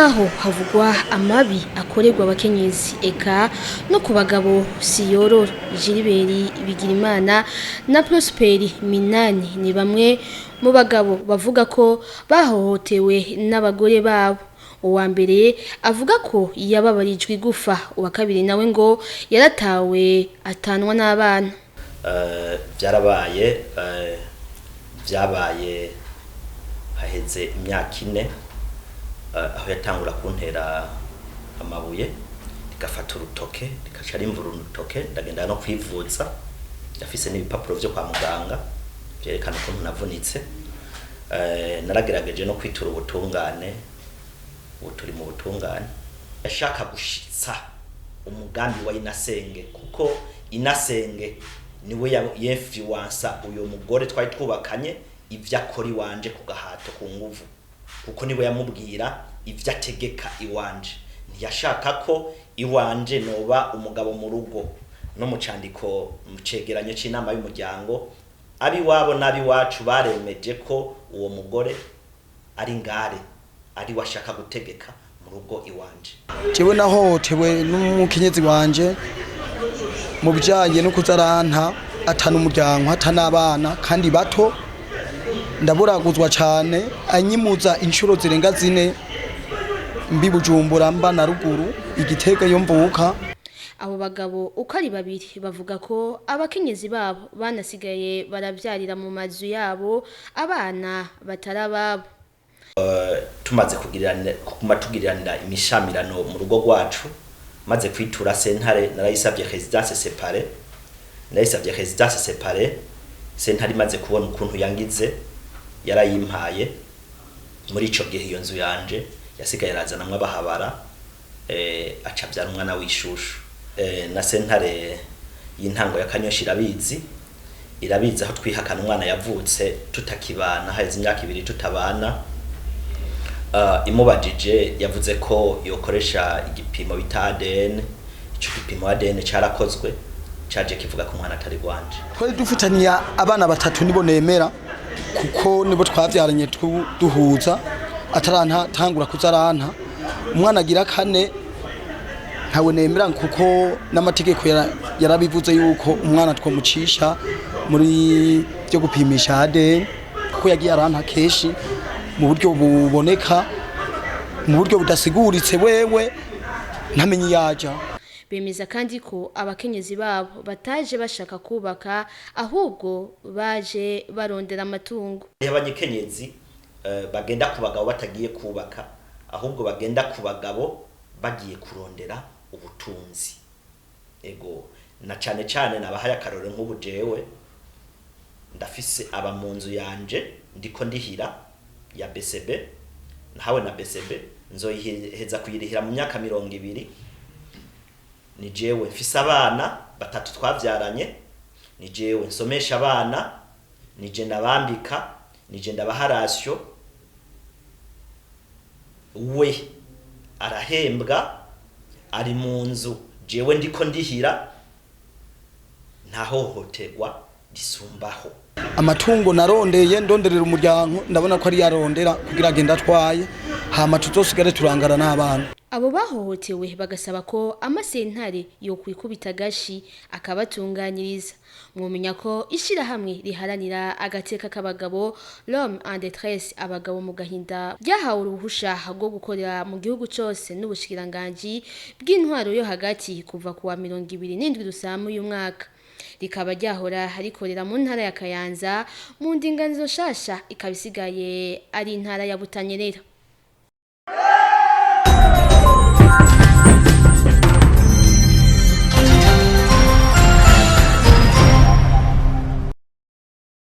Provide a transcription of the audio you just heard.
naho havugwa amabi akorerwa abakenyezi eka no ku bagabo Siyororo Gilbert Bigirimana na Prosperi Minani ni bamwe mu bagabo bavuga ko bahohotewe n'abagore babo. Uwa mbere avuga ko yababarijwe igufa, uwa kabiri nawe ngo yaratawe atanwa n'abana. Byabaye haheze imyaka 4 aho yatangura kuntera amabuye rigafata urutoke rikaca rimvura urutoke, ndagenda no kwivuza ndafise n'ibipapuro byo kwa muganga byerekana ko navunitse. Naragerageje no kwitura ubutungane, turi mu butungane. Yashaka gushitsa umugambi wa Inasenge kuko Inasenge niwe influence uyo mugore twari twubakanye ivya kori wanje ku gahato ku nguvu, kuko niwe yamubwira ivya tegeka iwanje. Ntiyashaka ko iwanje noba umugabo mu rugo no mu candiko mu cegeranyo c'inama y'umuryango. Abi wabo nabi wacu baremeje ko uwo mugore ari ngare, ari washaka gutegeka mu rugo iwanje. Jewe nahotewe n'umukenyezi wanje mu bijanye no kuzaranta atana umuryango atana abana kandi bato, ndaburaguzwa cyane anyimuza inshuro zirenga 4 mbi Bujumbura mba na ruguru Igitega yo mvuka. Abo bagabo uko ari babiri bavuga ko abakenyezi babo banasigaye baravyarira mu mazu yabo abana batarababo. Tumaze kugiranira imishamirano mu rugo rwacu, maze kwitura sentare narayisabye résidence séparée. Sentare maze kubona ukuntu yangize yarayimpaye. Muri ico gihe iyo nzu yanje yasigaye razanamwe abahabara acabyara umwana w'ishushu. Na sentare y'intango ya Kanyoshi irabizi aho twihakana umwana yavutse tutakibana, haize imyaka 2 tutabana. Imubajije yavuze ko yokoresha igipimo bita ADN. Ico gipimo ADN carakozwe caje kivuga ko umwana atari gwanje. Twari dufitaniya abana 3 nibo nemera kuko nibo twavyaranye duhuza ataranta tangura kuzaranta. Umwana agira 4 ntawe nemera kuko n'amategeko yarabivuze yuko umwana twomucisha muri byo gupimisha ADN, ko yagiye aranta keshi mu buryo buboneka, mu buryo budasiguritse wewe ntamenye yaja. Bemeza kandi ko abakenyezi babo bataje bashaka kubaka, ahubwo baje barondera amatungo. Abanyekenyezi bagenda ku bagabo batagiye kubaka, ahubwo bagenda ku bagabo bagiye kurondera ubutunzi. Ego na cyane nabahaye akarore nk'ubu jewe ndafise aba mu nzu yanje ndiko ndihira ya BCB, nahawe na BCB nzoyiheza kuyirihira mu myaka 20. Ni jewe mfise abana 3 twavyaranye, ni jewe nsomesha abana, ni je ndabambika, ni je ndabaharasyo. We arahembwa ari mu nzu, jewe ndiko ndihira, ntahohoterwa disumbaho. Amatungo narondeye ndonderera umuryango, ndabona ko ari yarondera kugira agenda atwaye, hama tuzosigare turangara n'abana. Abo bahohotewe bagasaba ko amasentare yo kwikubita gashi akabatunganyiriza. Mwomenya ko ishirahamwe riharanira agateka k'abagabo L'Homme en Détresse, abagabo mu gahinda, ryahawe uruhusha rwo gukorera mu gihugu cyose n'ubushikiranganji bw'intwaro yo hagati kuva kuwa 27 Rusamu uyu mwaka. Rikaba ryahora rikorera mu ntara ya Kayanza, mu ndinganizo shasha ikabisigaye ari intara ya Butanyerera.